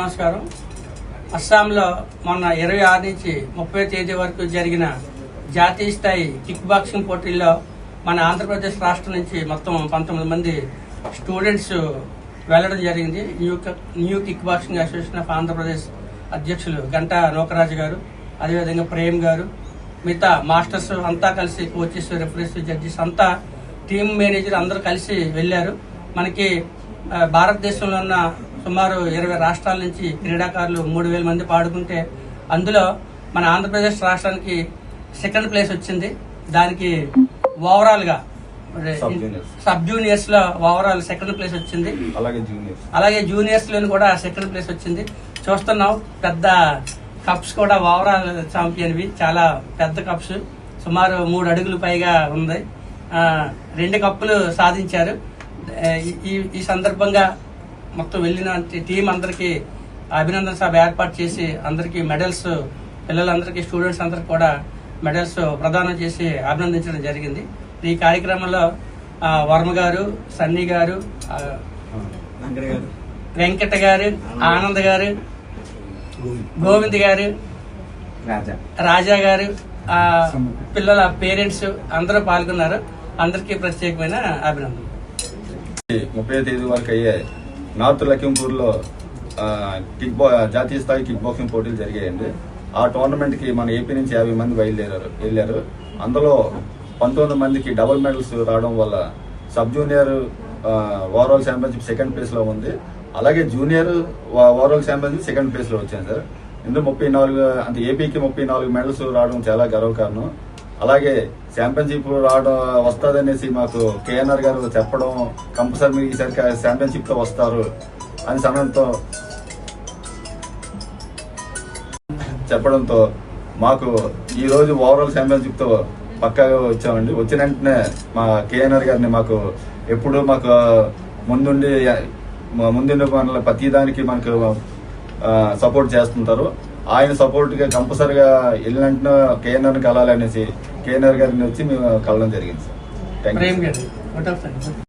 నమస్కారం. అస్సాంలో మొన్న 26 నుంచి 30 తేదీ వరకు జరిగిన జాతీయ స్థాయి కిక్ బాక్సింగ్ పోటీల్లో మన ఆంధ్రప్రదేశ్ రాష్ట్రం నుంచి మొత్తం 19 మంది స్టూడెంట్స్ వెళ్లడం జరిగింది. New kick boxing association of Andhra Pradesh అధ్యక్షులు గంటా నూకరాజు గారు, అదేవిధంగా ప్రేమ్ గారు, మిగతా మాస్టర్స్ అంతా కలిసి, కోచెస్, రెఫరీస్, జడ్జెస్ అంతా, టీమ్ మేనేజర్ అందరూ కలిసి వెళ్లారు. మనకి భారతదేశంలో ఉన్న సుమారు 20 రాష్ట్రాల నుంచి క్రీడాకారులు 3000 మంది పాడుకుంటే అందులో మన ఆంధ్రప్రదేశ్ రాష్ట్రానికి సెకండ్ ప్లేస్ వచ్చింది. దానికి ఓవరాల్ గా సబ్ జూనియర్స్ లో ఓవరాల్ సెకండ్ ప్లేస్ వచ్చింది. అలాగే జూనియర్స్ లో కూడా సెకండ్ ప్లేస్ వచ్చింది. చూస్తున్నాం పెద్ద కప్స్ కూడా ఓవరాల్ ఛాంపియన్వి, చాలా పెద్ద కప్స్, సుమారు 3 అడుగులు పైగా ఉంది. 2 కప్పులు సాధించారు. ఈ సందర్భంగా మొత్తం వెళ్ళిన టీం అందరికి అభినందన సభ ఏర్పాటు చేసి అందరికి మెడల్స్, పిల్లలందరికీ, స్టూడెంట్స్ అందరికి కూడా మెడల్స్ ప్రదానం చేసి అభినందించడం జరిగింది. ఈ కార్యక్రమంలో వర్మ గారు, సన్నీ గారు, వెంకట గారు, ఆనంద్ గారు, గోవింద్ గారు, రాజా గారు, పిల్లల పేరెంట్స్ అందరూ పాల్గొన్నారు. అందరికీ ప్రత్యేకమైన అభినందనలు. 30 తేదీ వరకు అయ్యాయి. నార్త్ లఖింపూర్ లో జాతీయ స్థాయి కిక్ బాక్సింగ్ పోటీలు జరిగాయండి. ఆ టోర్నమెంట్ కి మన ఏపీ నుంచి 50 మంది వెళ్ళారు. అందులో 19 మందికి డబుల్ మెడల్స్ రావడం వల్ల sub junior overall championship second place లో ఉంది. అలాగే junior overall championship second place లో వచ్చింది సార్. ఇందులో 34 అంటే ఏపీకి 34 మెడల్స్ రావడం చాలా గర్వకారణం. అలాగే ఛాంపియన్షిప్ రావడం వస్తుందనేసి మాకు కేఎన్ఆర్ గారు చెప్పడం, కంపల్సరీ మీరు ఈసారి ఛాంపియన్షిప్ తో వస్తారు అని సమయంతో చెప్పడంతో మాకు ఈ రోజు ఓవరాల్ ఛాంపియన్షిప్ తో పక్కాగా వచ్చామండి. వచ్చిన వెంటనే మా కేఎన్ఆర్ గారిని మాకు ఎప్పుడు మాకు ముందుండి మన ప్రతి దానికి మనకు సపోర్ట్ చేస్తుంటారు. ఆయన సపోర్ట్ గా కంపల్సరిగా వెళ్ళినట్టు కేఎన్ఆర్ ని కలాలనేసి కేఎన్ఆర్ గారిని వచ్చి మేము కలవడం జరిగింది సార్. Thank you.